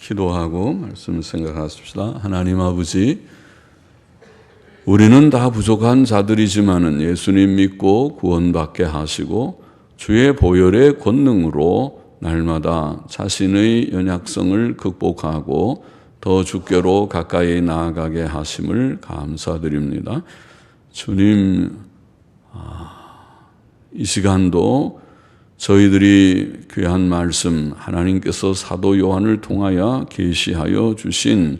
기도하고 말씀을 생각하십시다. 하나님 아버지, 우리는 다 부족한 자들이지만은 예수님 믿고 구원받게 하시고 주의 보혈의 권능으로 날마다 자신의 연약성을 극복하고 더 주께로 가까이 나아가게 하심을 감사드립니다. 주님, 이 시간도 저희들이 귀한 말씀, 하나님께서 사도 요한을 통하여 계시하여 주신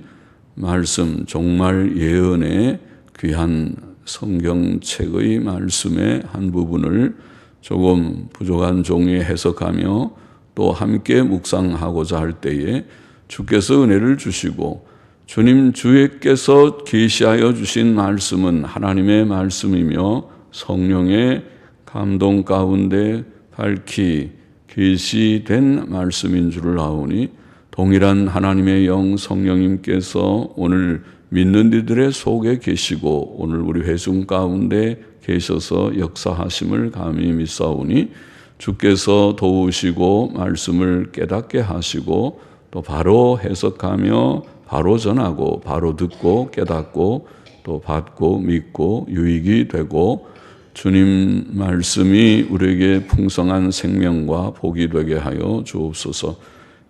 말씀, 정말 예언의 귀한 성경책의 말씀의 한 부분을 조금 부족한 종이 해석하며 또 함께 묵상하고자 할 때에 주께서 은혜를 주시고, 주님 주께서 계시하여 주신 말씀은 하나님의 말씀이며 성령의 감동 가운데 밝히 계시된 말씀인 줄을 아오니, 동일한 하나님의 영 성령님께서 오늘 믿는 이들의 속에 계시고 오늘 우리 회중 가운데 계셔서 역사하심을 감히 믿사오니, 주께서 도우시고 말씀을 깨닫게 하시고 또 바로 해석하며 바로 전하고 바로 듣고 깨닫고 또 받고 믿고 유익이 되고, 주님 말씀이 우리에게 풍성한 생명과 복이 되게 하여 주옵소서.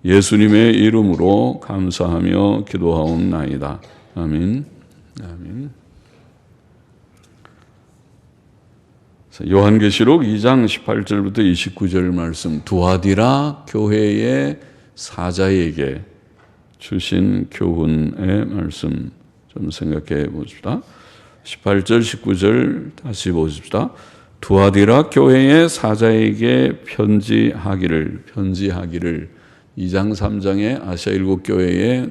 예수님의 이름으로 감사하며 기도하옵나이다. 아멘. 아멘. 요한계시록 2장 18절부터 29절 말씀, 두아디라 교회의 사자에게 주신 교훈의 말씀 좀 생각해 봅시다. 18절, 19절 다시 보십시다. 두아디라 교회의 사자에게 편지하기를 2장 3장의 아시아 일곱 교회에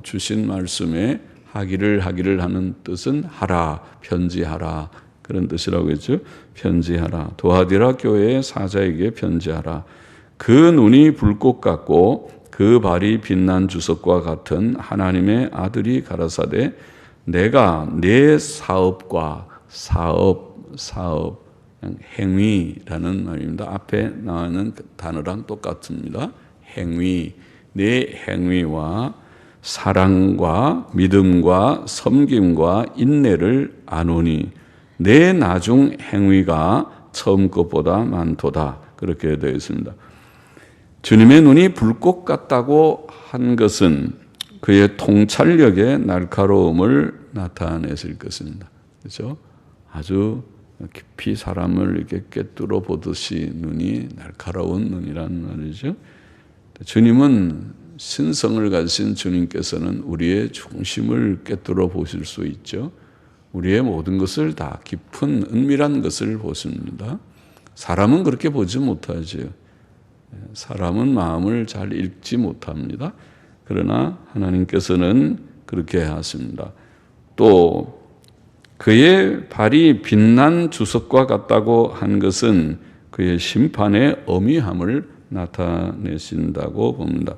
주신 말씀에 하기를 하는 뜻은 하라, 편지하라, 그런 뜻이라고 했죠. 편지하라. 두아디라 교회의 사자에게 편지하라. 그 눈이 불꽃 같고 그 발이 빛난 주석과 같은 하나님의 아들이 가라사대, 내가 내 사업과 사업 행위라는 말입니다. 앞에 나오는 단어랑 똑같습니다. 행위, 내 행위와 사랑과 믿음과 섬김과 인내를 아노니 내 나중 행위가 처음 것보다 많도다. 그렇게 되어 있습니다. 주님의 눈이 불꽃 같다고 한 것은 그의 통찰력의 날카로움을 나타내실 것입니다. 그렇죠? 아주 깊이 사람을 이렇게 꿰뚫어 보듯이 눈이 날카로운 눈이란 말이죠. 주님은 신성을 가지신 주님께서는 우리의 중심을 꿰뚫어 보실 수 있죠. 우리의 모든 것을 다 깊은 은밀한 것을 보십니다. 사람은 그렇게 보지 못하죠. 사람은 마음을 잘 읽지 못합니다. 그러나 하나님께서는 그렇게 하십니다. 또 그의 발이 빛난 주석과 같다고 한 것은 그의 심판의 엄위함을 나타내신다고 봅니다.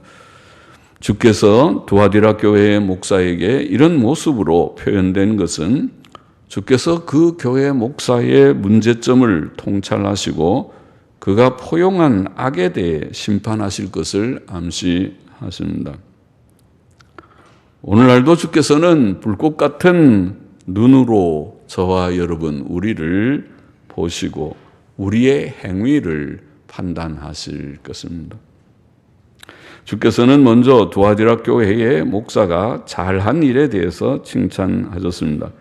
주께서 두아디라 교회의 목사에게 이런 모습으로 표현된 것은 주께서 그 교회 목사의 문제점을 통찰하시고 그가 포용한 악에 대해 심판하실 것을 암시하십니다. 오늘날도 주께서는 불꽃 같은 눈으로 저와 여러분 우리를 보시고 우리의 행위를 판단하실 것입니다. 주께서는 먼저 두아디라 교회의 목사가 잘한 일에 대해서 칭찬하셨습니다.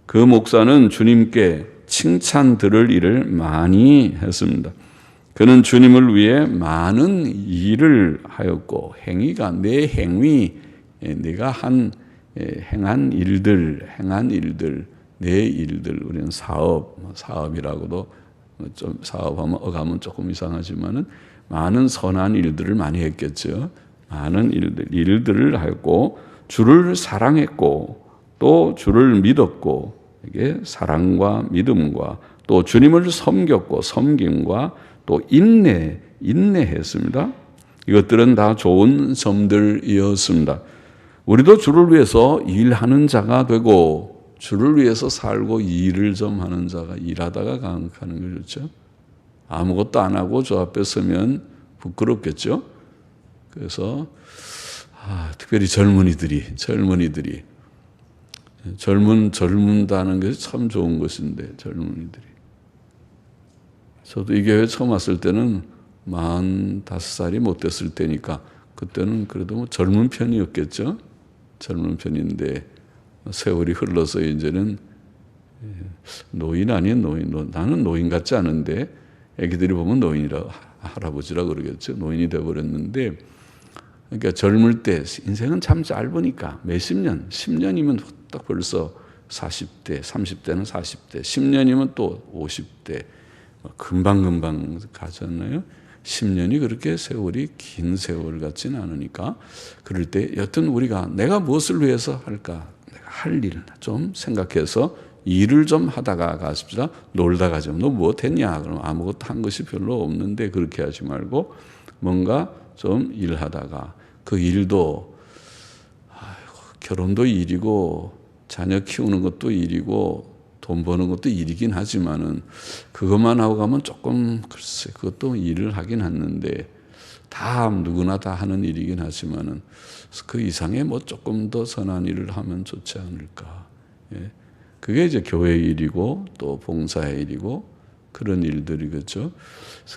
그 목사는 주님께 칭찬 들을 일을 많이 했습니다. 그는 주님을 위해 많은 일을 하였고, 행위가 내 행위, 내가 행한 일들, 내 일들, 우리는 사업이라고도 좀 사업하면 어감은 조금 이상하지만은 많은 선한 일들을 많이 했겠죠. 많은 일들을 하였고, 주를 사랑했고, 또 주를 믿었고, 이게 사랑과 믿음과 또 주님을 섬겼고, 섬김과 또 인내했습니다. 이것들은 다 좋은 점들이었습니다. 우리도 주를 위해서 일하는 자가 되고, 주를 위해서 살고 일을 좀 하는 자가, 일하다가 가는 게 좋죠. 아무것도 안 하고 저 앞에 서면 부끄럽겠죠. 그래서 특별히 젊은이들이 젊은다는 것이 참 좋은 것인데 젊은이들이. 저도 이 교회 처음 왔을 때는 45살이 못 됐을 때니까 그때는 그래도 뭐 젊은 편이었겠죠. 젊은 편인데 세월이 흘러서 이제는 노인 아닌 노인. 나는 노인 같지 않은데 애기들이 보면 노인이라 할아버지라 그러겠죠. 노인이 되어버렸는데 그러니까 젊을 때 인생은 참 짧으니까 몇십 년, 10년이면 딱 벌써 40대, 30대는 40대, 10년이면 또 50대 금방금방 가잖아요. 10년이 그렇게 세월이 긴 세월 같지는 않으니까 그럴 때 여튼 우리가 내가 무엇을 위해서 할까? 내가 할 일 좀 생각해서 일을 좀 하다가 가십시다. 놀다가 좀 너 무엇 했냐? 그럼 아무것도 한 것이 별로 없는데 그렇게 하지 말고 뭔가 좀 일하다가 그 일도 결혼도 일이고 자녀 키우는 것도 일이고 돈 버는 것도 일이긴 하지만은 그것만 하고 가면 조금 글쎄 그것도 일을 하긴 하는데 다 누구나 다 하는 일이긴 하지만은 그 이상의 뭐 조금 더 선한 일을 하면 좋지 않을까. 예. 그게 이제 교회 일이고 또 봉사의 일이고 그런 일들이겠죠.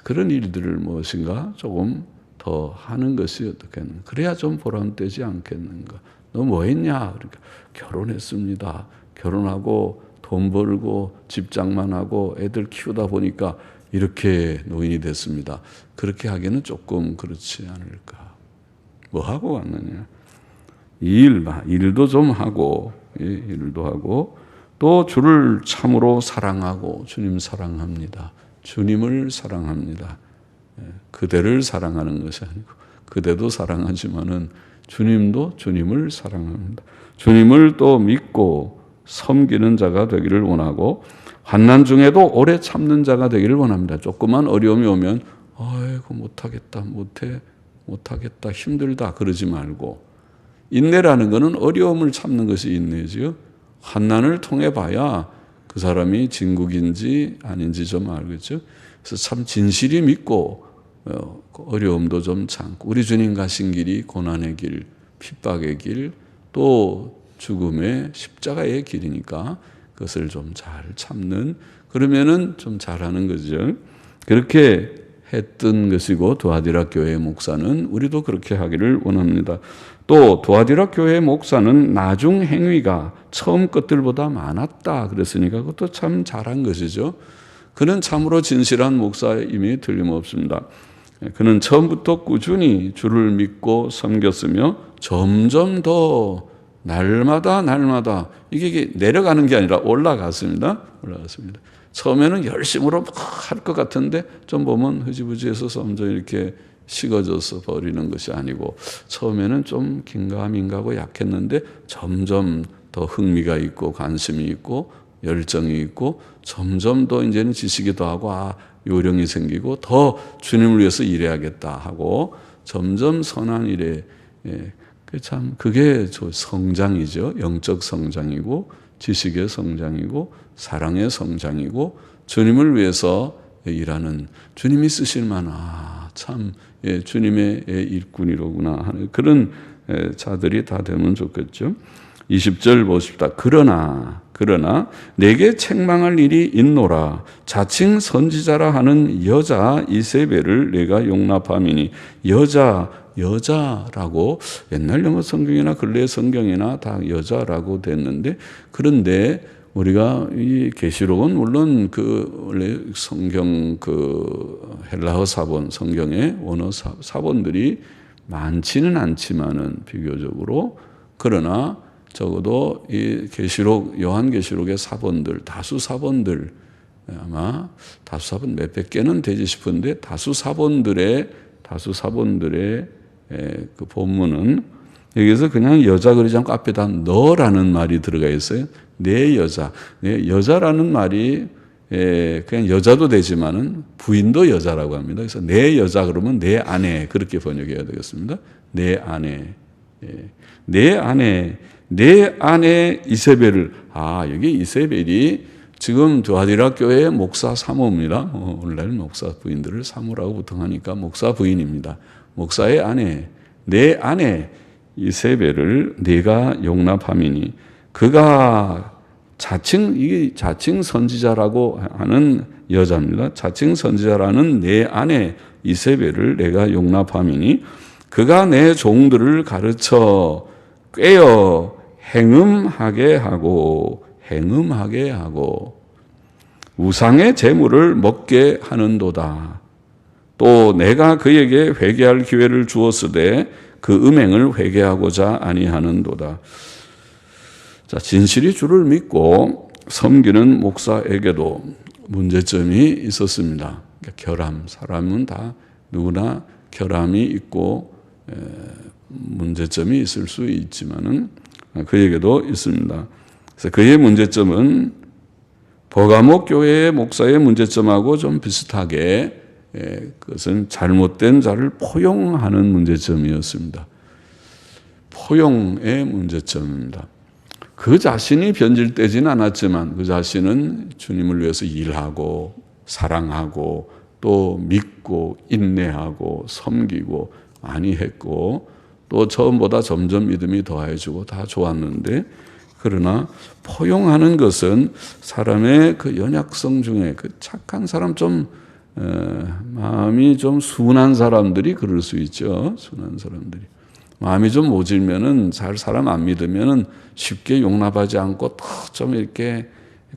그런 일들을 무엇인가 조금 더 하는 것이 어떻겠는가. 그래야 좀 보람되지 않겠는가. 너 뭐 했냐? 그러니까 결혼했습니다. 결혼하고 돈 벌고 집장만 하고 애들 키우다 보니까 이렇게 노인이 됐습니다. 그렇게 하기에는 조금 그렇지 않을까. 뭐 하고 왔느냐. 일도 좀 하고, 일도 하고, 또 주를 참으로 사랑하고, 주님 사랑합니다. 주님을 사랑합니다. 그대를 사랑하는 것이 아니고, 그대도 사랑하지만은 주님도 주님을 사랑합니다. 주님을 또 믿고 섬기는 자가 되기를 원하고 환난 중에도 오래 참는 자가 되기를 원합니다. 조그만 어려움이 오면 아이고 못하겠다 힘들다 그러지 말고 인내라는 것은 어려움을 참는 것이 인내지요. 환난을 통해 봐야 그 사람이 진국인지 아닌지 좀 알겠죠. 그래서 참 진실이 믿고 어려움도 좀 참고 우리 주님 가신 길이 고난의 길, 핍박의 길, 또 죽음의 십자가의 길이니까 그것을 좀 잘 참는 그러면은 좀 잘하는 거죠. 그렇게 했던 것이고 두아디라 교회 목사는 우리도 그렇게 하기를 원합니다. 또 두아디라 교회 목사는 나중 행위가 처음 것들보다 많았다 그랬으니까 그것도 참 잘한 것이죠. 그는 참으로 진실한 목사임이 틀림없습니다. 그는 처음부터 꾸준히 주를 믿고 섬겼으며 점점 더 날마다 이게 내려가는 게 아니라 올라갔습니다. 처음에는 열심으로 할 것 같은데 좀 보면 흐지부지해서 점점 이렇게 식어져서 버리는 것이 아니고 처음에는 좀 긴가민가하고 약했는데 점점 더 흥미가 있고 관심이 있고 열정이 있고 점점 더 이제는 지식이 더하고 요령이 생기고 더 주님을 위해서 일해야겠다 하고 점점 선한 일에 참 그게 성장이죠. 영적 성장이고 지식의 성장이고 사랑의 성장이고 주님을 위해서 일하는 주님이 쓰실 만한 참 주님의 일꾼이로구나 하는 그런 자들이 다 되면 좋겠죠. 20절 보십시다. 그러나 내게 책망할 일이 있노라. 자칭 선지자라 하는 여자 이세벨을 내가 용납함이니 여자라고 옛날 영어 성경이나 근래 성경이나 다 여자라고 됐는데 그런데 우리가 이 계시록은 물론 그 원래 성경 그 헬라어 사본 성경의 원어 사본들이 많지는 않지만은 비교적으로 그러나 적어도 이 계시록 요한계시록의 사본들 다수 사본들 아마 다수 사본 몇백 개는 되지 싶은데 다수 사본들의 그 본문은 여기서 그냥 여자 그러지 않고 앞에다 너라는 말이 들어가 있어요. 내 여자. 여자라는 말이 그냥 여자도 되지만은 부인도 여자라고 합니다. 그래서 내 여자 그러면 내 아내 그렇게 번역해야 되겠습니다. 내 아내. 내 아내 이세벨을 여기 이세벨이 지금 두아디라 교회의 목사 사모입니다. 오늘날 목사 부인들을 사모라고 보통 하니까 목사 부인입니다. 목사의 아내, 내 아내 이세벨을 네가 용납함이니 그가 이게 자칭 선지자라고 하는 여자입니다. 자칭 선지자라는 내 아내 이세벨을 내가 용납함이니 그가 내 종들을 가르쳐 꾀어 행음하게 하고 우상의 재물을 먹게 하는도다. 또 내가 그에게 회개할 기회를 주었으되 그 음행을 회개하고자 아니하는도다. 자, 진실이 주를 믿고 섬기는 목사에게도 문제점이 있었습니다. 그러니까 결함, 사람은 다 누구나 결함이 있고 문제점이 있을 수 있지만은 그에게도 있습니다. 그래서 그의 문제점은 버가모 교회의 목사의 문제점하고 좀 비슷하게 그것은 잘못된 자를 포용하는 문제점이었습니다. 포용의 문제점입니다. 그 자신이 변질되지는 않았지만 그 자신은 주님을 위해서 일하고 사랑하고 또 믿고 인내하고 섬기고 많이 했고 또 처음보다 점점 믿음이 더해지고 다 좋았는데 그러나 포용하는 것은 사람의 그 연약성 중에 그 착한 사람 마음이 좀 순한 사람들이 그럴 수 있죠. 순한 사람들이. 마음이 좀 모질면은 사람 안 믿으면은 쉽게 용납하지 않고 좀 이렇게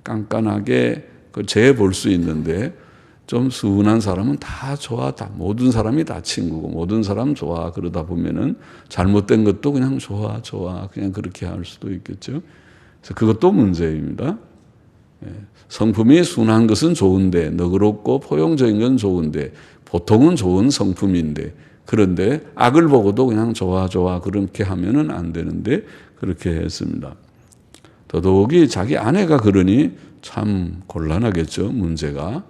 깐깐하게 재볼 수 있는데 좀 순한 사람은 다 좋아. 모든 사람이 다 친구고 모든 사람 좋아. 그러다 보면은 잘못된 것도 그냥 좋아. 그냥 그렇게 할 수도 있겠죠. 그래서 그것도 문제입니다. 성품이 순한 것은 좋은데 너그럽고 포용적인 건 좋은데 보통은 좋은 성품인데 그런데 악을 보고도 그냥 좋아 그렇게 하면은 안 되는데 그렇게 했습니다. 더더욱이 자기 아내가 그러니 참 곤란하겠죠. 문제가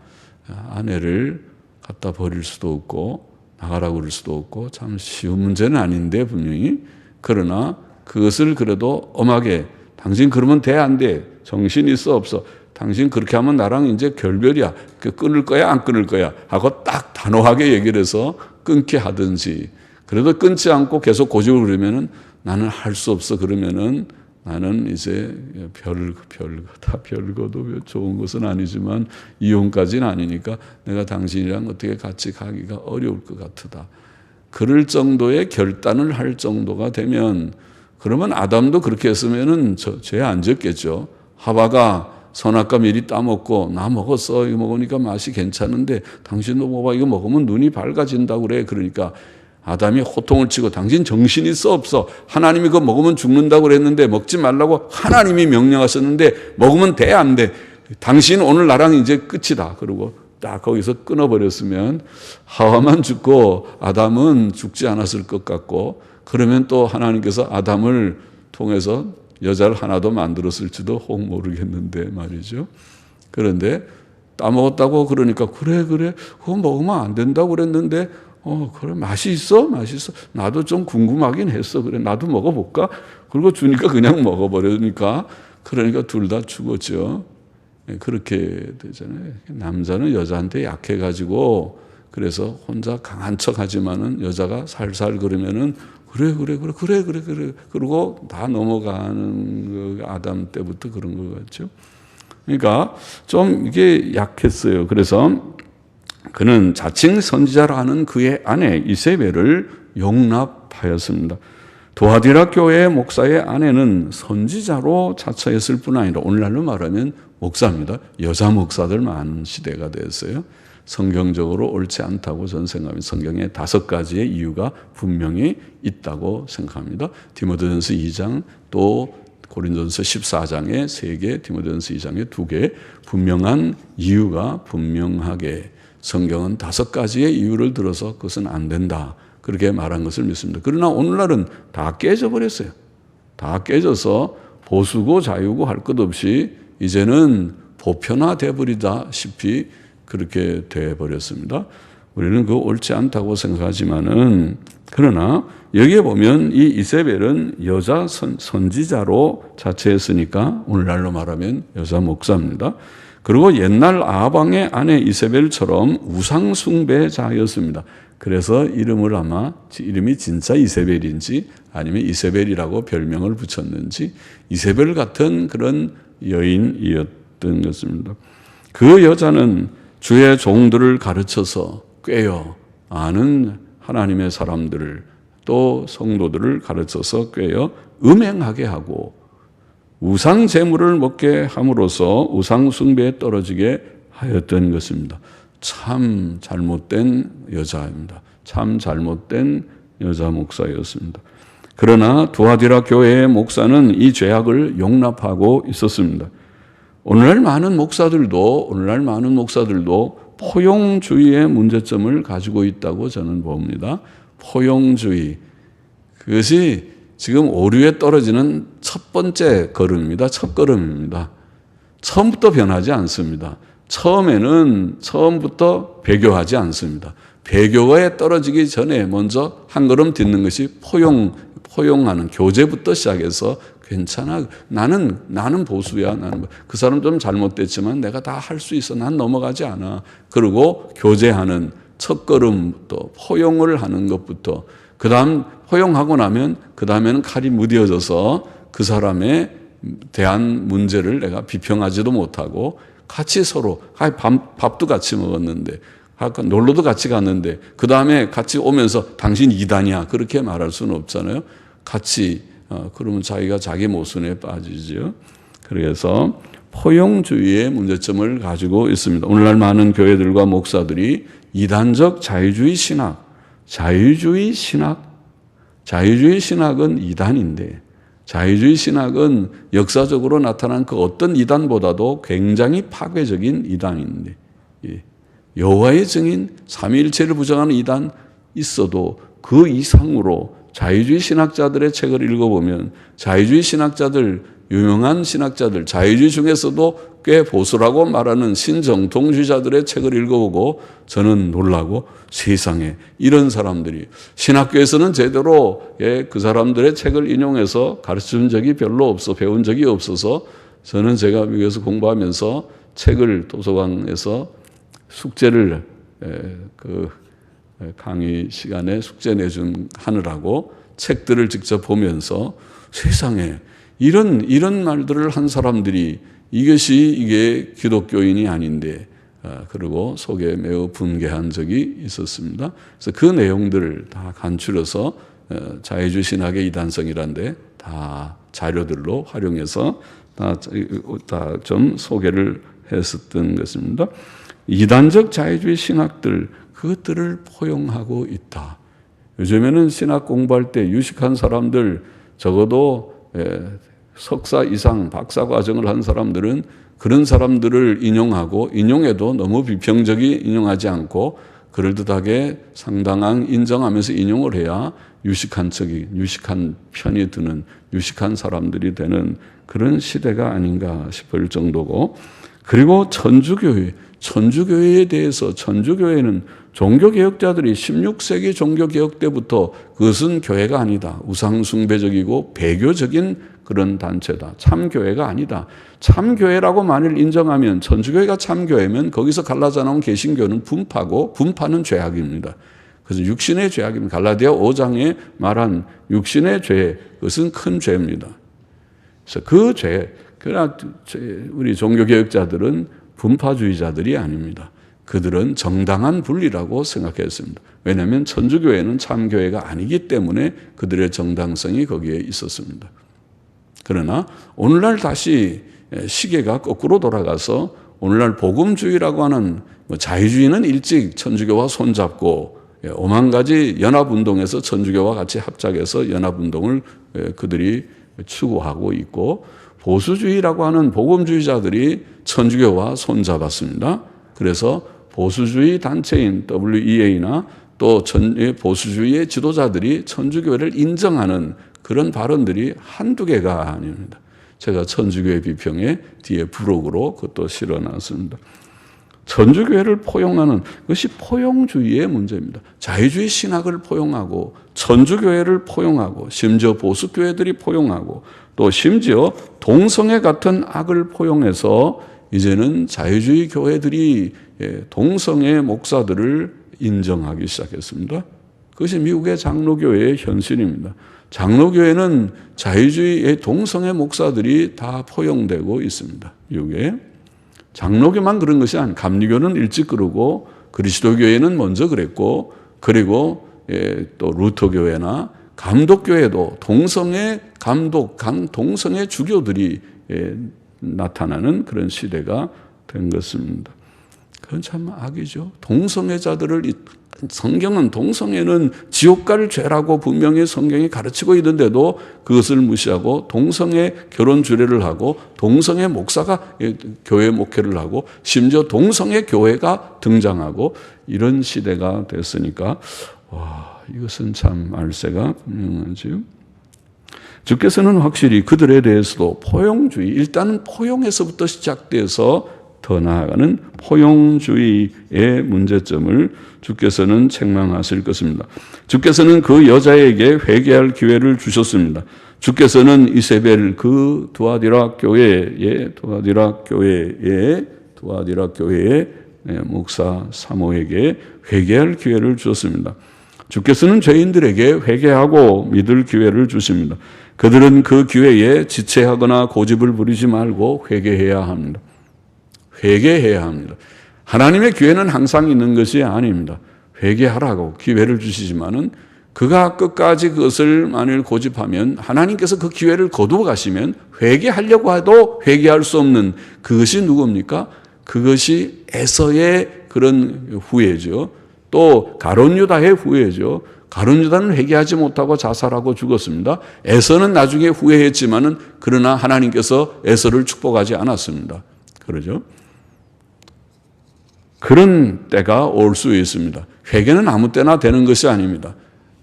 아내를 갖다 버릴 수도 없고 나가라고 그럴 수도 없고 참 쉬운 문제는 아닌데 분명히 그러나 그것을 그래도 엄하게 당신 그러면 돼 안 돼? 정신 있어 없어? 당신 그렇게 하면 나랑 이제 결별이야. 끊을 거야 안 끊을 거야 하고 딱 단호하게 얘기를 해서 끊게 하든지 그래도 끊지 않고 계속 고집을 부리면은 나는 할 수 없어 그러면은 나는 이제 별거도 좋은 것은 아니지만 이혼까지는 아니니까 내가 당신이랑 어떻게 같이 가기가 어려울 것 같다. 그럴 정도의 결단을 할 정도가 되면 그러면 아담도 그렇게 했으면은 죄 안 졌겠죠. 하와가 선악과 미리 따먹고 나 먹었어. 이거 먹으니까 맛이 괜찮은데 당신도 먹어봐. 이거 먹으면 눈이 밝아진다고 그래. 그러니까 아담이 호통을 치고 당신 정신 있어 없어? 하나님이 그거 먹으면 죽는다고 그랬는데 먹지 말라고 하나님이 명령하셨는데 먹으면 돼 안 돼? 당신 오늘 나랑 이제 끝이다. 그러고 딱 거기서 끊어버렸으면 하와만 죽고 아담은 죽지 않았을 것 같고 그러면 또 하나님께서 아담을 통해서 여자를 하나도 만들었을지도 혹 모르겠는데 말이죠. 그런데 따먹었다고 그러니까 그래 그거 먹으면 안 된다고 그랬는데 그래 맛이 있어? 나도 좀 궁금하긴 했어. 그래 나도 먹어볼까? 그리고 주니까 그냥 먹어버리니까 그러니까 둘 다 죽었죠. 그렇게 되잖아요. 남자는 여자한테 약해가지고 그래서 혼자 강한 척하지만은 여자가 살살 그러면은 그래. 그러고 다 넘어가는 거 아담 때부터 그런 것 같죠. 그러니까 좀 이게 약했어요. 그래서 그는 자칭 선지자라는 그의 아내 이세벨을 용납하였습니다. 도아디라 교회 목사의 아내는 선지자로 자처했을 뿐 아니라 오늘날로 말하면 목사입니다. 여자 목사들 많은 시대가 됐어요. 성경적으로 옳지 않다고 저는 생각합니다. 성경에 5가지의 이유가 분명히 있다고 생각합니다. 디모데전서 2장 또 고린도전서 14장에 3개, 디모데전서 2장에 2개 분명한 이유가 분명하게 성경은 5가지의 이유를 들어서 그것은 안 된다. 그렇게 말한 것을 믿습니다. 그러나 오늘날은 다 깨져버렸어요. 다 깨져서 보수고 자유고 할 것 없이 이제는 보편화돼 버리다시피 그렇게 돼버렸습니다. 우리는 그거 옳지 않다고 생각하지만은 그러나 여기에 보면 이 이세벨은 여자 선지자로 자처했으니까 오늘날로 말하면 여자 목사입니다. 그리고 옛날 아방의 아내 이세벨처럼 우상숭배자였습니다. 그래서 이름이 진짜 이세벨인지 아니면 이세벨이라고 별명을 붙였는지 이세벨 같은 그런 여인이었던 것입니다. 그 여자는 주의 종들을 가르쳐서 꿰어 아는 하나님의 사람들을 또 성도들을 가르쳐서 꿰어 음행하게 하고 우상 제물을 먹게 함으로써 우상 숭배에 떨어지게 하였던 것입니다. 참 잘못된 여자입니다. 참 잘못된 여자 목사였습니다. 그러나 두아디라 교회의 목사는 이 죄악을 용납하고 있었습니다. 오늘날 많은 목사들도 포용주의의 문제점을 가지고 있다고 저는 봅니다. 포용주의. 그것이 지금 오류에 떨어지는 첫 번째 걸음입니다. 첫 걸음입니다. 처음부터 변하지 않습니다. 처음부터 배교하지 않습니다. 배교에 떨어지기 전에 먼저 한 걸음 딛는 것이 포용하는 교제부터 시작해서 괜찮아. 나는 보수야. 그 사람 좀 잘못됐지만 내가 다 할 수 있어. 난 넘어가지 않아. 그리고 교제하는 첫 걸음부터 포용을 하는 것부터 그 다음 포용하고 나면 그 다음에는 칼이 무뎌져서 그 사람에 대한 문제를 내가 비평하지도 못하고 같이 서로 밥도 같이 먹었는데 놀러도 같이 갔는데 그 다음에 같이 오면서 당신 이단이야 그렇게 말할 수는 없잖아요. 같이 그러면 자기가 자기 모순에 빠지죠. 그래서 포용주의의 문제점을 가지고 있습니다. 오늘날 많은 교회들과 목사들이 이단적 자유주의 신학은 이단인데 자유주의 신학은 역사적으로 나타난 그 어떤 이단보다도 굉장히 파괴적인 이단인데 여호와의 증인 삼위일체를 부정하는 이단 있어도 그 이상으로 자유주의 신학자들의 책을 읽어보면 자유주의 신학자들 유명한 신학자들 자유주의 중에서도 꽤 보수라고 말하는 신정통주의자들의 책을 읽어보고 저는 놀라고 세상에 이런 사람들이 신학교에서는 제대로 그 사람들의 책을 인용해서 가르친 적이 별로 없어 배운 적이 없어서 저는 제가 미국에서 공부하면서 책을 도서관에서 숙제를 그 강의 시간에 숙제 하느라고 책들을 직접 보면서 세상에 이런 말들을 한 사람들이 이게 기독교인이 아닌데 그리고 속에 매우 분개한 적이 있었습니다. 그래서 그 내용들을 다 간추려서 자유주의 신학의 이단성이란데 다 자료들로 활용해서 다 좀 소개를 했었던 것입니다. 이단적 자유주의 신학들 그것들을 포용하고 있다. 요즘에는 신학 공부할 때 유식한 사람들 적어도 석사 이상 박사 과정을 한 사람들은 그런 사람들을 인용하고 인용해도 너무 비평적이 인용하지 않고 그럴듯하게 상당한 인정하면서 인용을 해야 유식한 편이 드는 유식한 사람들이 되는 그런 시대가 아닌가 싶을 정도고 그리고 천주교회에 대해서 천주교회는 종교개혁자들이 16세기 종교개혁 때부터 그것은 교회가 아니다. 우상숭배적이고 배교적인 그런 단체다. 참교회가 아니다. 참교회라고 만일 인정하면 천주교회가 참교회면 거기서 갈라져 나온 개신교는 분파는 죄악입니다. 그래서 육신의 죄악입니다. 갈라디아 5장에 말한 육신의 죄 그것은 큰 죄입니다. 그래서 그 죄 그러나 우리 종교개혁자들은 분파주의자들이 아닙니다. 그들은 정당한 분리라고 생각했습니다. 왜냐하면 천주교회는 참교회가 아니기 때문에 그들의 정당성이 거기에 있었습니다. 그러나 오늘날 다시 시계가 거꾸로 돌아가서 오늘날 복음주의라고 하는 자유주의는 일찍 천주교와 손잡고 5만 가지 연합운동에서 천주교와 같이 합작해서 연합운동을 그들이 추구하고 있고 보수주의라고 하는 복음주의자들이 천주교와 손잡았습니다. 그래서 보수주의 단체인 WEA나 또 보수주의의 지도자들이 천주교회를 인정하는 그런 발언들이 한두 개가 아닙니다. 제가 천주교회 비평에 뒤에 부록으로 그것도 실어놨습니다. 천주교회를 포용하는 것이 포용주의의 문제입니다. 자유주의 신학을 포용하고 천주교회를 포용하고 심지어 보수교회들이 포용하고 또 심지어 동성애 같은 악을 포용해서 이제는 자유주의 교회들이 동성애 목사들을 인정하기 시작했습니다. 그것이 미국의 장로교회의 현실입니다. 장로교회는 자유주의의 동성애 목사들이 다 포용되고 있습니다. 미국에. 장로교만 그런 것이 아니에요. 감리교는 일찍 그러고 그리스도교회는 먼저 그랬고, 그리고 또 루터교회나 감독교회도 동성애 감독, 동성애 주교들이 나타나는 그런 시대가 된 것입니다. 그건 참 악이죠. 동성애자들을, 성경은 동성애는 지옥 갈 죄라고 분명히 성경이 가르치고 있는데도 그것을 무시하고 동성애 결혼 주례를 하고 동성애 목사가 교회 목회를 하고 심지어 동성애 교회가 등장하고 이런 시대가 됐으니까 이것은 참 말세가 분명하지요. 주께서는 확실히 그들에 대해서도 포용주의, 일단은 포용에서부터 시작돼서 더 나아가는 포용주의의 문제점을 주께서는 책망하실 것입니다. 주께서는 그 여자에게 회개할 기회를 주셨습니다. 주께서는 이세벨 그 두아디라 교회의 목사 사모에게 회개할 기회를 주셨습니다. 주께서는 죄인들에게 회개하고 믿을 기회를 주십니다. 그들은 그 기회에 지체하거나 고집을 부리지 말고 회개해야 합니다. 회개해야 합니다. 하나님의 기회는 항상 있는 것이 아닙니다. 회개하라고 기회를 주시지만은 그가 끝까지 그것을 만일 고집하면 하나님께서 그 기회를 거두어 가시면 회개하려고 해도 회개할 수 없는 그것이 누굽니까? 그것이 에서의 그런 후회죠. 또 가룟 유다의 후회죠. 가룟 유다는 회개하지 못하고 자살하고 죽었습니다. 에서는 나중에 후회했지만은 그러나 하나님께서 에서를 축복하지 않았습니다. 그러죠? 그런 때가 올 수 있습니다. 회개는 아무 때나 되는 것이 아닙니다.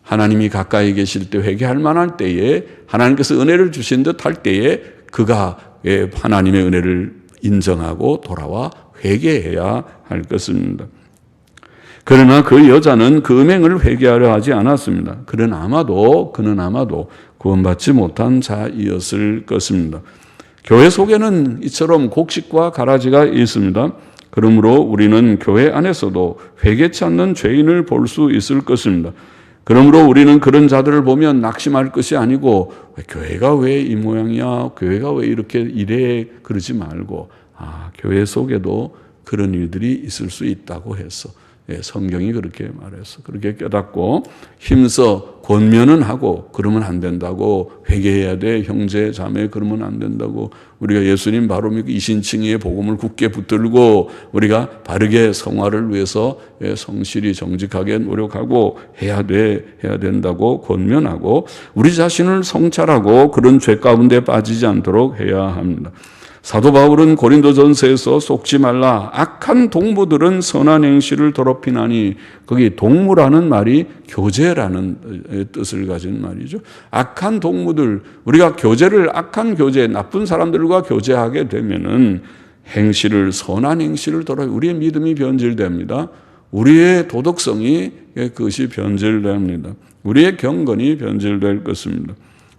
하나님이 가까이 계실 때 회개할 만할 때에 하나님께서 은혜를 주신 듯 할 때에 그가 하나님의 은혜를 인정하고 돌아와 회개해야 할 것입니다. 그러나 그 여자는 그 음행을 회개하려 하지 않았습니다. 그는 아마도 구원받지 못한 자이었을 것입니다. 교회 속에는 이처럼 곡식과 가라지가 있습니다. 그러므로 우리는 교회 안에서도 회개치 않는 죄인을 볼 수 있을 것입니다. 그러므로 우리는 그런 자들을 보면 낙심할 것이 아니고 교회가 왜 이 모양이야? 교회가 왜 이렇게 이래? 그러지 말고 교회 속에도 그런 일들이 있을 수 있다고 했어. 성경이 그렇게 말했어. 그렇게 깨닫고 힘써 권면은 하고 그러면 안 된다고 회개해야 돼. 형제 자매 그러면 안 된다고 우리가 예수님 바로 믿고 이신칭의의 복음을 굳게 붙들고 우리가 바르게 성화를 위해서 성실히 정직하게 노력하고 해야 된다고 권면하고 우리 자신을 성찰하고 그런 죄 가운데 빠지지 않도록 해야 합니다. 사도 바울은 고린도전서에서 속지 말라. 악한 동무들은 선한 행실을 더럽히나니 거기 동무라는 말이 교제라는 뜻을 가진 말이죠. 악한 동무들, 우리가 악한 교제, 나쁜 사람들과 교제하게 되면은 선한 행실을 더럽히 우리의 믿음이 변질됩니다. 우리의 도덕성이 그것이 변질됩니다. 우리의 경건이 변질될 것입니다.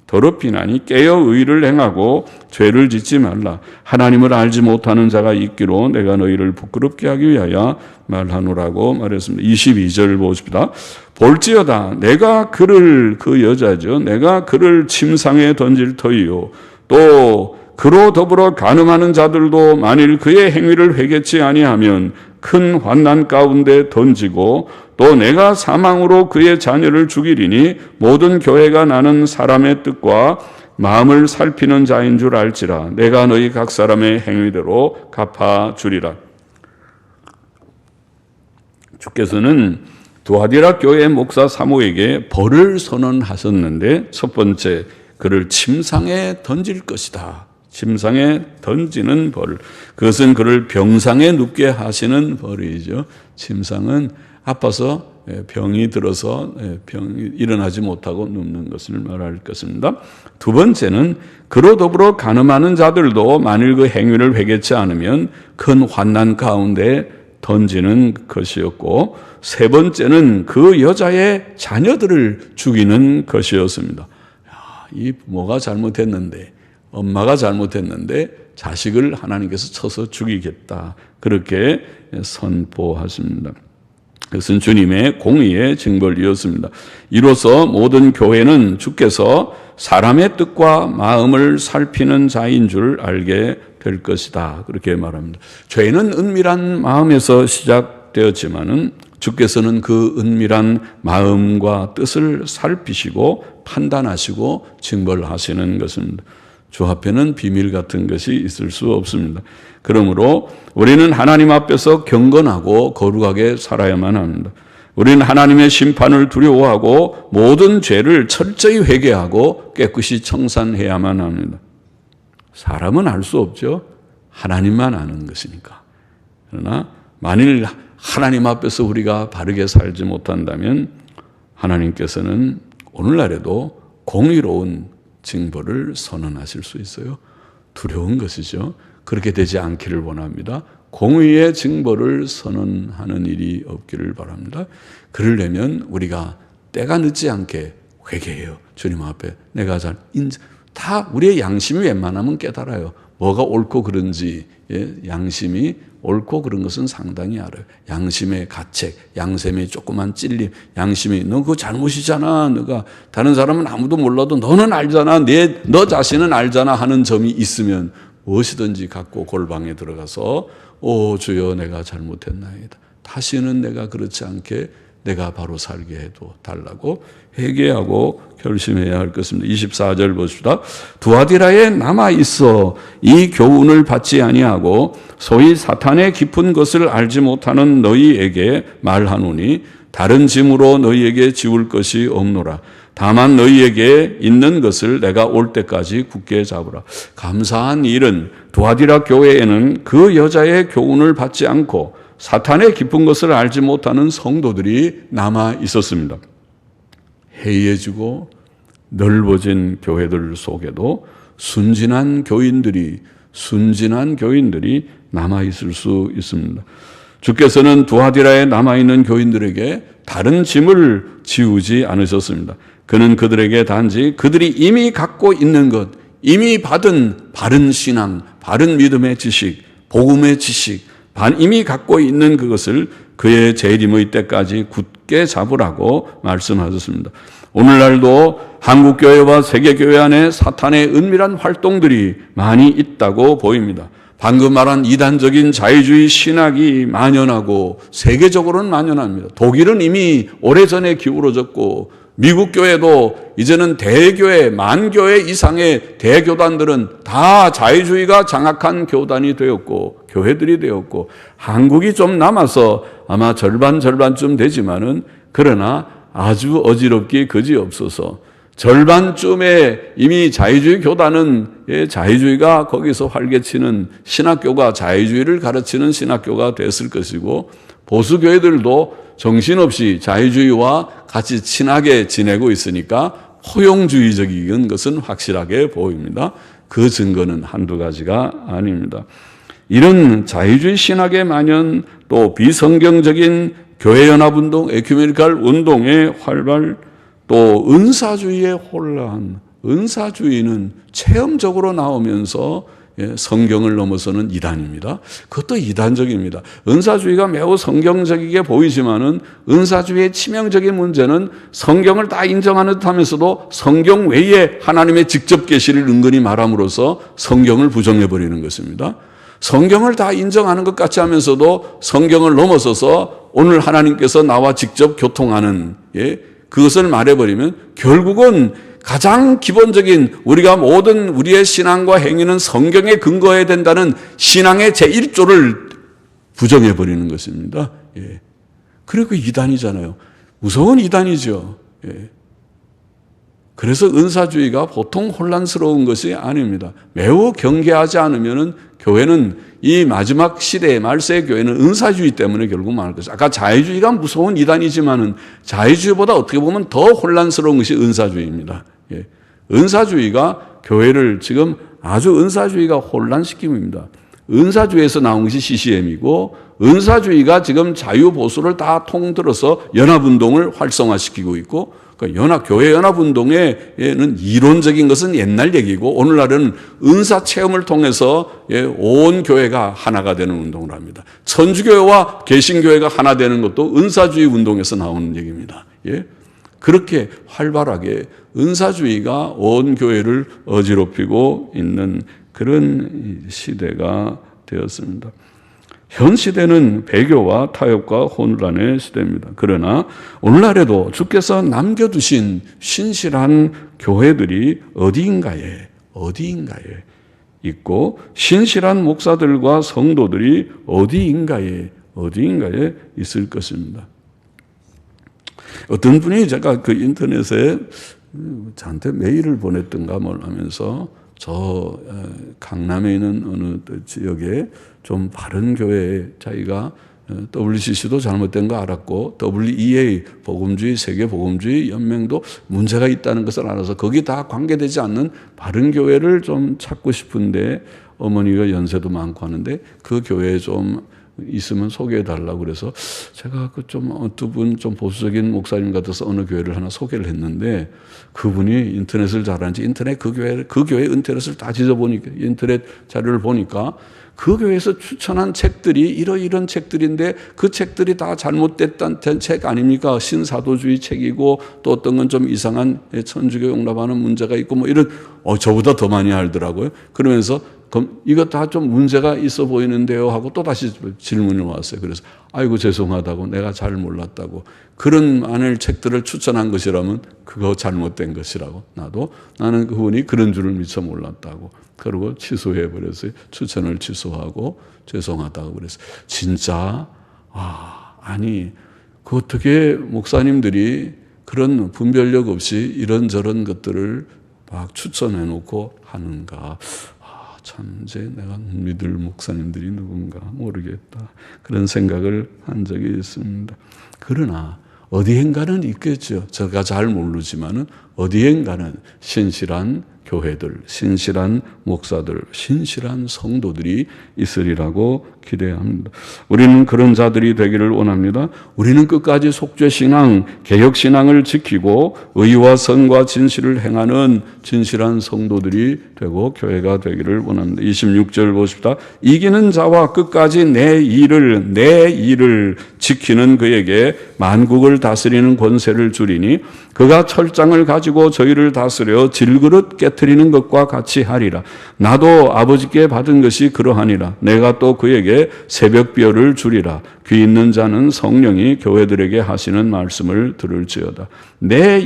더럽히나니 깨어 의를 행하고 죄를 짓지 말라. 하나님을 알지 못하는 자가 있기로 내가 너희를 부끄럽게 하기 위하여 말하노라고 말했습니다. 22절 보십니다. 볼지어다 내가 그를 그 여자죠. 내가 그를 침상에 던질 터이요. 또 그로 더불어 간음하는 자들도 만일 그의 행위를 회개치 아니하면 큰 환난 가운데 던지고 또 내가 사망으로 그의 자녀를 죽이리니 모든 교회가 나는 사람의 뜻과 마음을 살피는 자인 줄 알지라. 내가 너희 각 사람의 행위대로 갚아주리라. 주께서는 두아디라 교회 목사 사모에게 벌을 선언하셨는데 첫 번째 그를 침상에 던질 것이다. 침상에 던지는 벌. 그것은 그를 병상에 눕게 하시는 벌이죠. 침상은 아파서 병이 들어서 일어나지 못하고 눕는 것을 말할 것입니다. 두 번째는 그로 더불어 간음하는 자들도 만일 그 행위를 회개치 않으면 큰 환난 가운데 던지는 것이었고 세 번째는 그 여자의 자녀들을 죽이는 것이었습니다. 이 부모가 잘못했는데 엄마가 잘못했는데 자식을 하나님께서 쳐서 죽이겠다. 그렇게 선포하십니다. 그것은 주님의 공의의 징벌이었습니다. 이로써 모든 교회는 주께서 사람의 뜻과 마음을 살피는 자인 줄 알게 될 것이다. 그렇게 말합니다. 죄는 은밀한 마음에서 시작되었지만은 주께서는 그 은밀한 마음과 뜻을 살피시고 판단하시고 징벌하시는 것입니다. 주 앞에는 비밀 같은 것이 있을 수 없습니다. 그러므로 우리는 하나님 앞에서 경건하고 거룩하게 살아야만 합니다. 우리는 하나님의 심판을 두려워하고 모든 죄를 철저히 회개하고 깨끗이 청산해야만 합니다. 사람은 알 수 없죠. 하나님만 아는 것이니까. 그러나 만일 하나님 앞에서 우리가 바르게 살지 못한다면 하나님께서는 오늘날에도 공의로운 징벌을 선언하실 수 있어요. 두려운 것이죠. 그렇게 되지 않기를 원합니다. 공의의 징벌을 선언하는 일이 없기를 바랍니다. 그러려면 우리가 때가 늦지 않게 회개해요. 주님 앞에 내가 다 우리의 양심이 웬만하면 깨달아요. 뭐가 옳고 그른지, 양심이 옳고 그런 것은 상당히 알아요. 양심의 가책, 양심의 조그만 찔림, 양심이 너 그거 잘못이잖아. 너가 다른 사람은 아무도 몰라도 너는 알잖아. 너 자신은 알잖아 하는 점이 있으면 무엇이든지 갖고 골방에 들어가서 오 주여 내가 잘못했나이다. 다시는 내가 그렇지 않게 내가 바로 살게 해도 달라고 회개하고 결심해야 할 것입니다. 24절 보십시다. 두아디라에 남아있어 이 교훈을 받지 아니하고 소위 사탄의 깊은 것을 알지 못하는 너희에게 말하노니 다른 짐으로 너희에게 지울 것이 없노라. 다만 너희에게 있는 것을 내가 올 때까지 굳게 잡으라. 감사한 일은 두아디라 교회에는 그 여자의 교훈을 받지 않고 사탄의 깊은 것을 알지 못하는 성도들이 남아 있었습니다. 해이해지고 넓어진 교회들 속에도 순진한 교인들이 남아 있을 수 있습니다. 주께서는 두아디라에 남아 있는 교인들에게 다른 짐을 지우지 않으셨습니다. 그는 그들에게 단지 그들이 이미 갖고 있는 것, 이미 받은 바른 신앙, 바른 믿음의 지식, 복음의 지식, 이미 갖고 있는 그것을 그의 재림의 때까지 굳게 잡으라고 말씀하셨습니다. 오늘날도 한국교회와 세계교회 안에 사탄의 은밀한 활동들이 많이 있다고 보입니다. 방금 말한 이단적인 자유주의 신학이 만연하고 세계적으로는 만연합니다. 독일은 이미 오래전에 기울어졌고 미국 교회도 이제는 대교회, 만교회 이상의 대교단들은 다 자유주의가 장악한 교단이 되었고 교회들이 되었고 한국이 좀 남아서 아마 절반쯤 되지만은 그러나 아주 어지럽기 그지없어서 절반쯤에 이미 자유주의 교단은 자유주의가 거기서 활개치는 신학교가 자유주의를 가르치는 신학교가 됐을 것이고 보수교회들도 정신없이 자유주의와 같이 친하게 지내고 있으니까 포용주의적인 것은 확실하게 보입니다. 그 증거는 한두 가지가 아닙니다. 이런 자유주의 신학의 만연 또 비성경적인 교회연합운동, 에큐메니칼 운동의 활발 또 은사주의의 혼란, 은사주의는 체험적으로 나오면서 성경을 넘어서는 이단입니다. 그것도 이단적입니다. 은사주의가 매우 성경적이게 보이지만은 은사주의의 치명적인 문제는 성경을 다 인정하는 듯 하면서도 성경 외에 하나님의 직접 계시를 은근히 말함으로써 성경을 부정해버리는 것입니다. 성경을 다 인정하는 것 같이 하면서도 성경을 넘어서서 오늘 하나님께서 나와 직접 교통하는 그것을 말해버리면 결국은 가장 기본적인 우리가 모든 우리의 신앙과 행위는 성경에 근거해야 된다는 신앙의 제1조를 부정해버리는 것입니다. 그리고 이단이잖아요. 무서운 이단이죠. 그래서 은사주의가 보통 혼란스러운 것이 아닙니다. 매우 경계하지 않으면은 교회는 이 마지막 시대의 말세의 교회는 은사주의 때문에 결국 망할 것이죠. 아까 자유주의가 무서운 이단이지만은 자유주의보다 어떻게 보면 더 혼란스러운 것이 은사주의입니다. 은사주의가 교회를 지금 아주 은사주의가 혼란시킵니다. 은사주의에서 나온 것이 CCM이고 은사주의가 지금 자유보수를 다 통들어서 연합운동을 활성화시키고 있고 그러니까 교회 연합운동에는 이론적인 것은 옛날 얘기고 오늘날은 은사 체험을 통해서 온 교회가 하나가 되는 운동을 합니다. 천주교회와 개신교회가 하나 되는 것도 은사주의 운동에서 나오는 얘기입니다. 그렇게 활발하게 은사주의가 온 교회를 어지럽히고 있는 그런 시대가 되었습니다. 현 시대는 배교와 타협과 혼란의 시대입니다. 그러나 오늘날에도 주께서 남겨두신 신실한 교회들이 어디인가에 있고 신실한 목사들과 성도들이 어디인가에 있을 것입니다. 어떤 분이 제가 그 인터넷에 저한테 메일을 보냈던가 뭘 하면서 저 강남에 있는 어느 지역에 좀 바른 교회에 자기가 WCC도 잘못된 거 알았고 WEA 복음주의 세계 복음주의 연맹도 문제가 있다는 것을 알아서 거기 다 관계되지 않는 바른 교회를 좀 찾고 싶은데 어머니가 연세도 많고 하는데 그 교회에 좀 있으면 소개해 달라고 그래서 제가 그 두 분 좀 보수적인 목사님 같아서 어느 교회를 하나 소개를 했는데 그분이 인터넷을 잘하는지 그 교회 인터넷을 다 뒤져보니까 인터넷 자료를 보니까 그 교회에서 추천한 책들이 이런 책들인데 그 책들이 다 잘못됐다는 책 아닙니까? 신사도주의 책이고 또 어떤 건 좀 이상한 천주교 용납하는 문제가 있고 뭐 이런 저보다 더 많이 알더라고요. 그러면서 그럼 이거 다 좀 문제가 있어 보이는데요 하고 또 다시 질문이 왔어요. 그래서 아이고 죄송하다고 내가 잘 몰랐다고 그런 많은 책들을 추천한 것이라면 그거 잘못된 것이라고 나는 그분이 그런 줄을 미처 몰랐다고 그러고 취소해 버렸어요. 추천을 취소하고 죄송하다고 그랬어요. 진짜 아니 그 어떻게 목사님들이 그런 분별력 없이 이런저런 것들을 막 추천해 놓고 하는가. 참 이제 내가 믿을 목사님들이 누군가 모르겠다. 그런 생각을 한 적이 있습니다. 그러나 어디엔가는 있겠죠. 제가 잘 모르지만은 어디엔가는 신실한 교회들, 신실한 목사들, 신실한 성도들이 있으리라고 기대합니다. 우리는 그런 자들이 되기를 원합니다. 우리는 끝까지 속죄신앙, 개혁신앙을 지키고 의와 선과 진실을 행하는 진실한 성도들이 되고 교회가 되기를 원합니다. 26절 보십시다. 이기는 자와 끝까지 내 일을 지키는 그에게 만국을 다스리는 권세를 주리니 그가 철장을 가지고 저희를 다스려 질그릇 깨트리는 것과 같이 하리라. 나도 아버지께 받은 것이 그러하니라. 내가 또 그에게 새벽별을 주리라. 귀 있는 자는 성령이 교회들에게 하시는 말씀을 들을지어다. 나의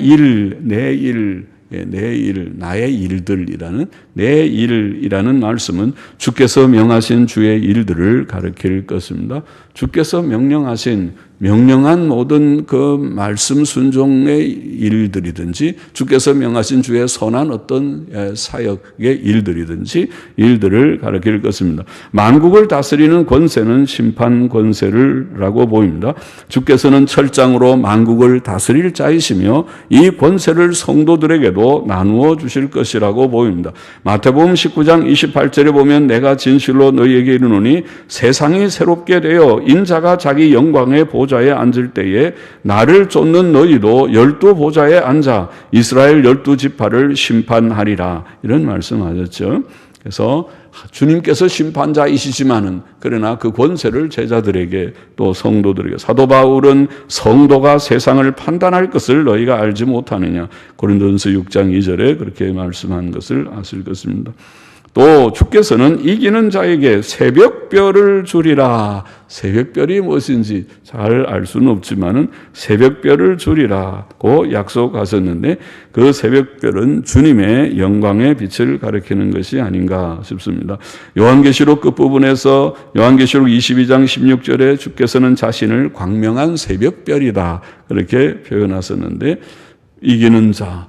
일들이라는 내 일이라는 말씀은 주께서 명하신 주의 일들을 가리킬 것입니다. 주께서 명령한 모든 그 말씀 순종의 일들이든지 주께서 명하신 주의 선한 어떤 사역의 일들이든지 일들을 가리킬 것입니다. 만국을 다스리는 권세는 심판 권세라고 보입니다. 주께서는 철장으로 만국을 다스릴 자이시며 이 권세를 성도들에게도 나누어 주실 것이라고 보입니다. 마태복음 19장 28절에 보면 내가 진실로 너희에게 이르노니 세상이 새롭게 되어 인자가 자기 영광의 보좌에 앉을 때에 나를 쫓는 너희도 12보좌에 앉아 이스라엘 12지파를 심판하리라. 이런 말씀하셨죠. 그래서 주님께서 심판자이시지만은 그러나 그 권세를 제자들에게 또 성도들에게 사도 바울은 성도가 세상을 판단할 것을 너희가 알지 못하느냐. 고린도전서 6장 2절에 그렇게 말씀한 것을 아실 것입니다. 또 주께서는 이기는 자에게 새벽별을 주리라. 새벽별이 무엇인지 잘 알 수는 없지만은 새벽별을 주리라고 약속하셨는데 그 새벽별은 주님의 영광의 빛을 가리키는 것이 아닌가 싶습니다. 요한계시록 끝부분에서 요한계시록 22장 16절에 주께서는 자신을 광명한 새벽별이다 그렇게 표현하셨는데 이기는 자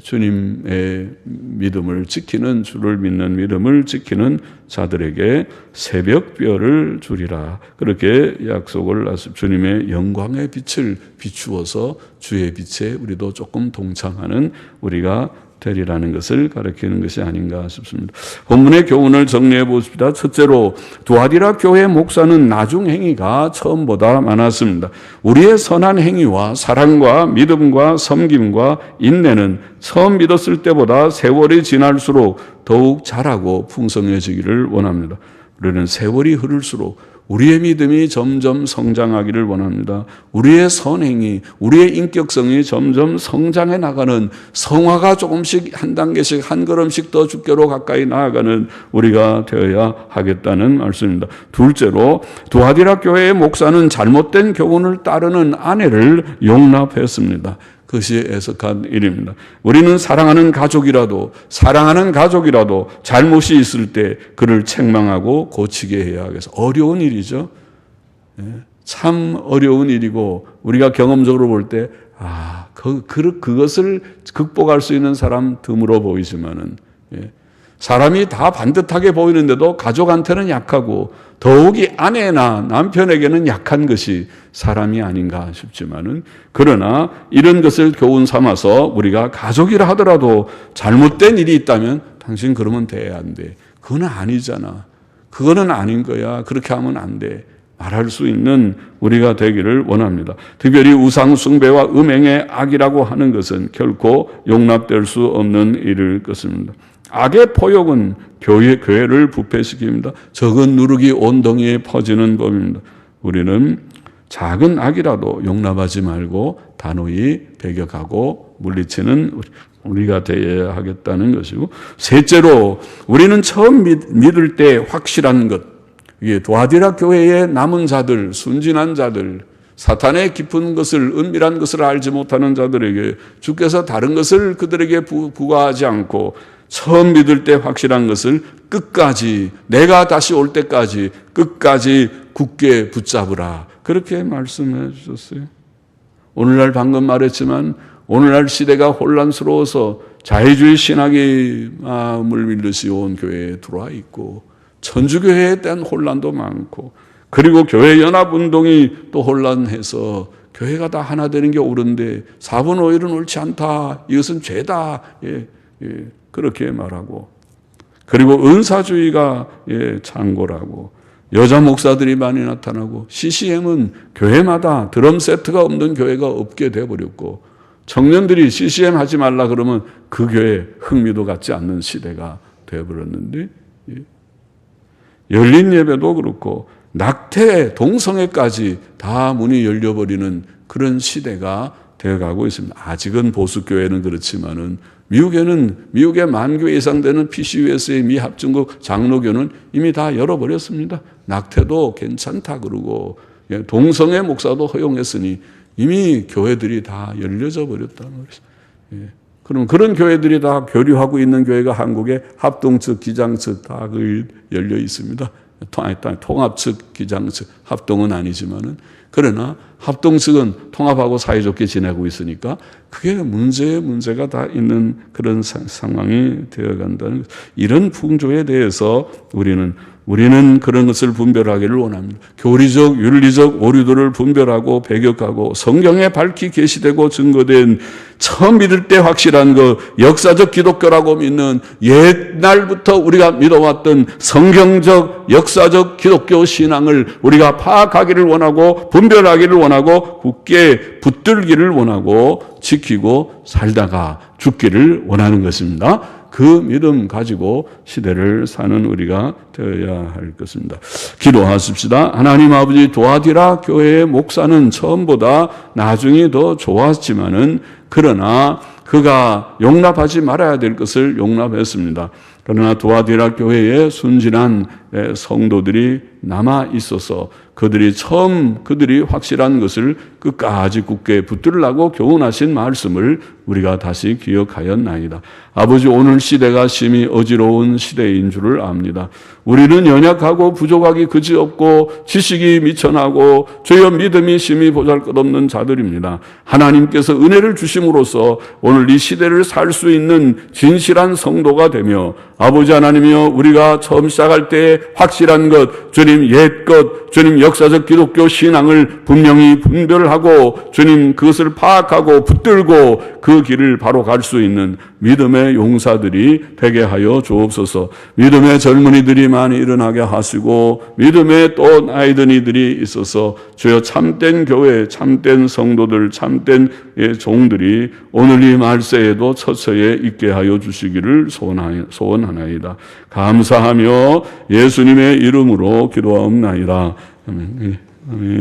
주님의 믿음을 지키는 주를 믿는 믿음을 지키는 자들에게 새벽별을 주리라 그렇게 약속을 하셨습니다. 주님의 영광의 빛을 비추어서 주의 빛에 우리도 조금 동참하는 우리가 되리라는 것을 가르치는 것이 아닌가 싶습니다. 본문의 교훈을 정리해 보십시다. 첫째로 두아디라 교회 목사는 나중 행위가 처음보다 많았습니다. 우리의 선한 행위와 사랑과 믿음과 섬김과 인내는 처음 믿었을 때보다 세월이 지날수록 더욱 자라고 풍성해지기를 원합니다. 우리는 세월이 흐를수록 우리의 믿음이 점점 성장하기를 원합니다. 우리의 선행이, 우리의 인격성이 점점 성장해 나가는, 성화가 조금씩 한 단계씩 한 걸음씩 더 주께로 가까이 나아가는 우리가 되어야 하겠다는 말씀입니다. 둘째로 두아디라 교회의 목사는 잘못된 교훈을 따르는 아내를 용납했습니다. 그것이 애석한 일입니다. 우리는 사랑하는 가족이라도 잘못이 있을 때 그를 책망하고 고치게 해야 하겠어. 어려운 일이죠. 참 어려운 일이고 우리가 경험적으로 볼 때 그것을 극복할 수 있는 사람 드물어 보이지만은 사람이 다 반듯하게 보이는데도 가족한테는 약하고 더욱이 아내나 남편에게는 약한 것이 사람이 아닌가 싶지만은, 그러나 이런 것을 교훈 삼아서 우리가 가족이라 하더라도 잘못된 일이 있다면 당신 그러면 돼, 안 돼? 그건 아니잖아. 그거는 아닌 거야. 그렇게 하면 안 돼. 말할 수 있는 우리가 되기를 원합니다. 특별히 우상 숭배와 음행의 악이라고 하는 것은 결코 용납될 수 없는 일일 것입니다. 악의 포욕은 교회를 부패시킵니다. 적은 누룩이 온덩이에 퍼지는 법입니다. 우리는 작은 악이라도 용납하지 말고 단호히 배격하고 물리치는 우리가 되어야 하겠다는 것이고, 셋째로 우리는 처음 믿을 때 확실한 것, 이게 두아디라 교회의 남은 자들, 순진한 자들, 사탄의 깊은 것을, 은밀한 것을 알지 못하는 자들에게 주께서 다른 것을 그들에게 부과하지 않고 처음 믿을 때 확실한 것을 끝까지, 내가 다시 올 때까지 끝까지 굳게 붙잡으라, 그렇게 말씀해 주셨어요. 오늘날 방금 말했지만 오늘날 시대가 혼란스러워서 자유주의 신학이 물밀듯이 온 교회에 들어와 있고, 천주교회에 대한 혼란도 많고, 그리고 교회 연합운동이 또 혼란해서 교회가 다 하나 되는 게 옳은데 4분 5일은 옳지 않다, 이것은 죄다, 그렇게 말하고, 그리고 은사주의가 창궐하고, 여자 목사들이 많이 나타나고, CCM은 교회마다 드럼 세트가 없는 교회가 없게 되어버렸고, 청년들이 CCM 하지 말라 그러면 그 교회 흥미도 갖지 않는 시대가 되어버렸는데, 열린 예배도 그렇고 낙태, 동성애까지 다 문이 열려버리는 그런 시대가 되어가고 있습니다. 아직은 보수교회는 그렇지만은 미국의 만교회 이상 되는 PCUS의 미합중국 장로교는 이미 다 열어버렸습니다. 낙태도 괜찮다 그러고 동성애 목사도 허용했으니 이미 교회들이 다 열려져 버렸다는 거예요. 그럼 그런 교회들이 다 교류하고 있는 교회가 한국의 합동 측, 기장 측 다 열려 있습니다. 통합 측, 기장 측, 합동은 아니지만은, 그러나 합동 측은 통합하고 사이좋게 지내고 있으니까 그게 문제가 다 있는 그런 상황이 되어간다는 것. 이런 풍조에 대해서 우리는 그런 것을 분별하기를 원합니다. 교리적, 윤리적 오류들을 분별하고 배격하고 성경에 밝히 계시되고 증거된 처음 믿을 때 확실한 것, 역사적 기독교라고 믿는 옛날부터 우리가 믿어왔던 성경적, 역사적 기독교 신앙을 우리가 파악하기를 원하고 분별하기를 원하고 굳게 붙들기를 원하고 지키고 살다가 죽기를 원하는 것입니다. 그 믿음 가지고 시대를 사는 우리가 되어야 할 것입니다. 기도하십시다. 하나님 아버지, 두아디라 교회의 목사는 처음보다 나중이 더 좋았지만은, 그러나 그가 용납하지 말아야 될 것을 용납했습니다. 그러나 두아디라 교회에 순진한 성도들이 남아 있어서 그들이 확실한 것을 끝까지 굳게 붙들라고 교훈하신 말씀을 우리가 다시 기억하였나이다. 아버지, 오늘 시대가 심히 어지러운 시대인 줄을 압니다. 우리는 연약하고 부족하기 그지없고 지식이 미천하고 주여 믿음이 심히 보잘것없는 자들입니다. 하나님께서 은혜를 주심으로써 오늘 이 시대를 살 수 있는 진실한 성도가 되며, 아버지 하나님이여, 우리가 처음 시작할 때 확실한 것, 주님 주님 옛것, 주님 역사적 기독교 신앙을 분명히 분별하고 주님 그것을 파악하고 붙들고 그 길을 바로 갈 수 있는 믿음의 용사들이 되게 하여 주옵소서. 믿음의 젊은이들이 많이 일어나게 하시고 믿음의 또 나이든 이들이 있어서 주여 참된 교회, 참된 성도들, 참된 종들이 오늘 이 말세에도 처처에 있게 하여 주시기를 소원하나이다. 감사하며 예수님의 이름으로 기도하옵나이다. 아멘. 아멘.